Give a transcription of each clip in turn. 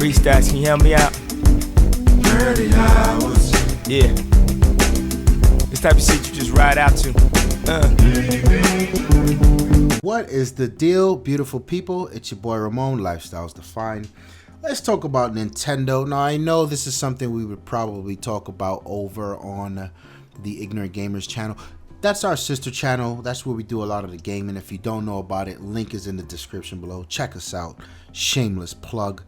Freestyles, can you help me out? 30 hours. Yeah. This type of shit you just ride out to. What is the deal, beautiful people? It's your boy Ramon, Lifestyles Defined. Let's talk about Nintendo. Now, I know this is something we would probably talk about over on the Ignorant Gamerz channel. That's our sister channel. That's where we do a lot of the gaming. If you don't know about it, link is in the description below. Check us out. Shameless plug.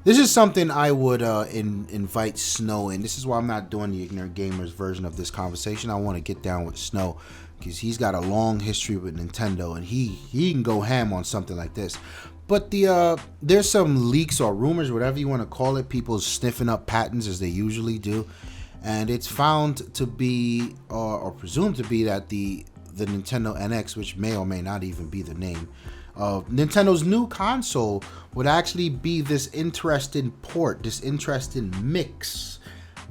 This is something I would invite Snow in. This is why I'm not doing the Ignorant Gamerz version of this conversation. I want to get down with Snow because he's got a long history with Nintendo and he can go ham on something like this. But there's some leaks or rumors, whatever you want to call it, people sniffing up patents as they usually do. And it's found to be, or presumed to be, that the Nintendo NX, which may or may not even be the name, of Nintendo's new console would actually be this interesting port, this interesting mix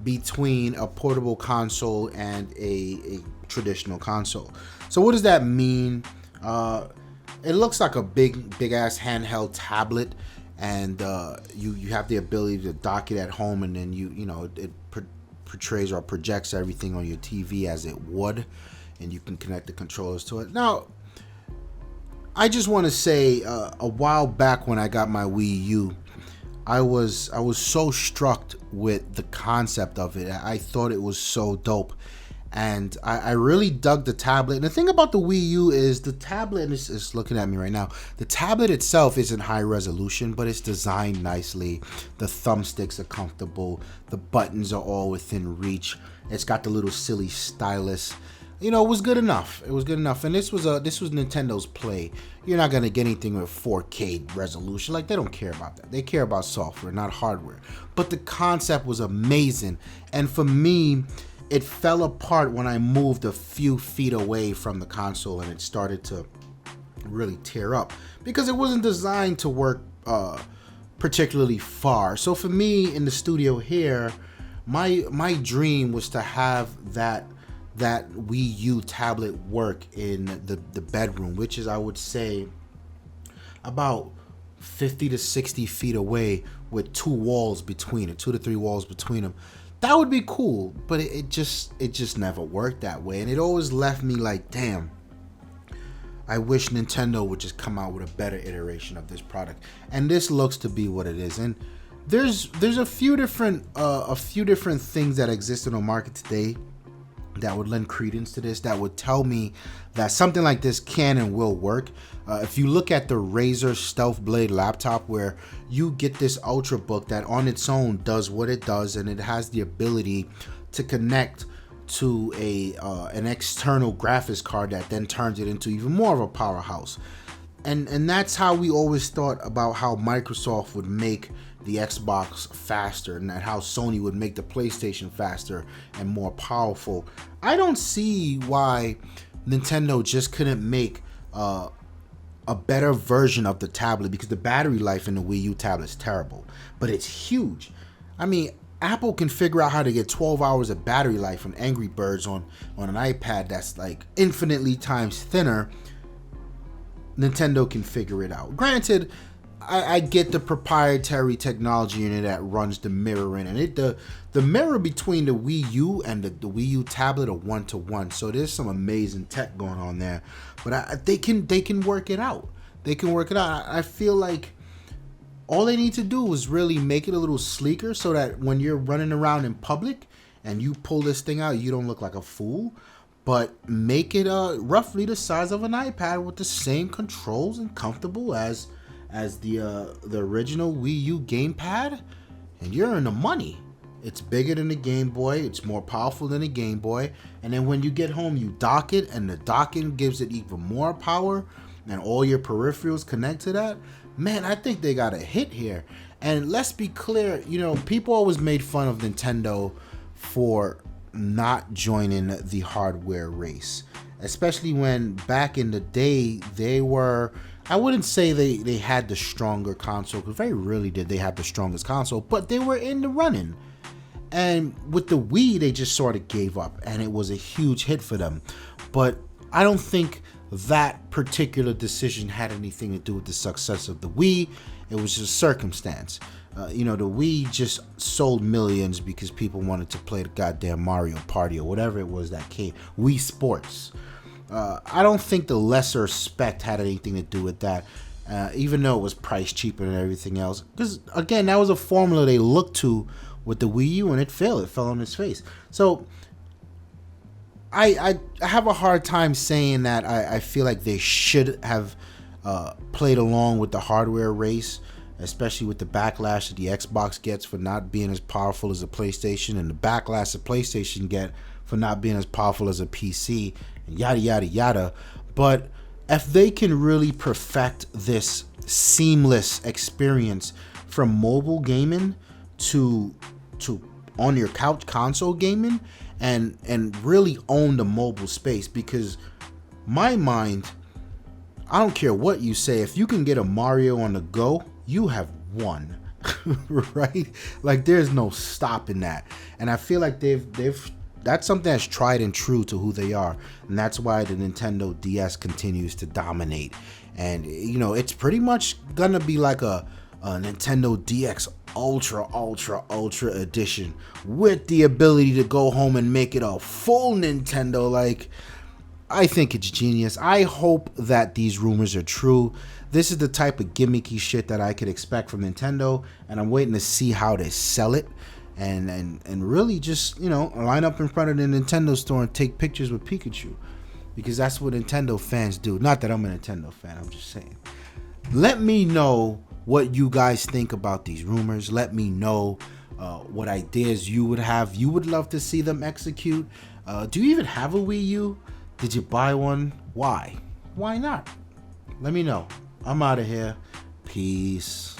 between a portable console and a traditional console. So what does that mean? It looks like a big ass handheld tablet, and you have the ability to dock it at home, and then it portrays or projects everything on your TV as it would, and you can connect the controllers to it. Now, I just want to say, a while back when I got my Wii U, I was so struck with the concept of it. I thought it was so dope, and I really dug the tablet. And the thing about the Wii U is the tablet is looking at me right now. The tablet itself isn't high resolution, but it's designed nicely. The thumbsticks are comfortable. The buttons are all within reach. It's got the little silly stylus. It was good enough. It was good enough. And this was Nintendo's play. You're not gonna get anything with 4K resolution. Like, they don't care about that. They care about software, not hardware. But the concept was amazing. And for me, it fell apart when I moved a few feet away from the console and it started to really tear up because it wasn't designed to work particularly far. So for me in the studio here, my dream was to have that Wii U tablet work in the bedroom, which is, I would say, about 50 to 60 feet away with 2 to 3 walls between them. That would be cool, but it just never worked that way, and it always left me like, damn, I wish Nintendo would just come out with a better iteration of this product. And this looks to be what it is. And there's a few different things that exist in the market today that would lend credence to this, that would tell me that something like this can and will work. If you look at the Razer Stealth Blade laptop, where you get this Ultrabook that on its own does what it does, and it has the ability to connect to an external graphics card that then turns it into even more of a powerhouse. And that's how we always thought about how Microsoft would make the Xbox faster, and how Sony would make the PlayStation faster and more powerful. I don't see why Nintendo just couldn't make a better version of the tablet, because the battery life in the Wii U tablet is terrible, but it's huge. I mean, Apple can figure out how to get 12 hours of battery life from Angry Birds on an iPad that's like infinitely times thinner. Nintendo can figure it out. Granted, I get the proprietary technology in it that runs the mirror in, and the mirror between the Wii U and the Wii U tablet are 1-to-1, so there's some amazing tech going on there. But they can work it out. They can work it out. I feel like all they need to do is really make it a little sleeker, so that when you're running around in public and you pull this thing out, you don't look like a fool. But make it roughly the size of an iPad with the same controls and comfortable as the original Wii U gamepad, and you're in the money. It's bigger than the Game Boy. It's more powerful than the Game Boy. And then when you get home, you dock it, and the docking gives it even more power, and all your peripherals connect to that. Man, I think they got a hit here. And let's be clear, people always made fun of Nintendo for not joining the hardware race, especially when back in the day they were, I wouldn't say they had the stronger console, because very rarely did they have the strongest console, but they were in the running. And with the Wii, they just sort of gave up, and it was a huge hit for them. But I don't think that particular decision had anything to do with the success of the Wii. It was just circumstance. You know, the Wii just sold millions because people wanted to play the goddamn Mario Party or whatever it was that came. Wii Sports. I don't think the lesser spec had anything to do with that, even though it was priced cheaper than everything else. Because, again, that was a formula they looked to with the Wii U, and it failed. It fell on its face. So, I have a hard time saying that I feel like they should have played along with the hardware race, especially with the backlash that the Xbox gets for not being as powerful as a PlayStation, and the backlash the PlayStation get for not being as powerful as a PC, and yada yada yada. But if they can really perfect this seamless experience from mobile gaming to on your couch console gaming, and really own the mobile space, because my mind, I don't care what you say, if you can get a Mario on the go, you have won. Right? Like, there's no stopping that. And I feel like they've that's something that's tried and true to who they are, and that's why the Nintendo DS continues to dominate. And you know, it's pretty much gonna be like a Nintendo DX Ultra edition with the ability to go home and make it a full Nintendo. Like, I think it's genius. I hope that these rumors are true. This is the type of gimmicky shit that I could expect from Nintendo, and I'm waiting to see how they sell it, and really just, you know, line up in front of the Nintendo store and take pictures with Pikachu, because that's what Nintendo fans do. Not that I'm a Nintendo fan, I'm just saying. Let me know what you guys think about these rumors. Let me know what ideas you would have. You would love to see them execute. Do you even have a Wii U? Did you buy one? Why? Why not? Let me know. I'm out of here. Peace.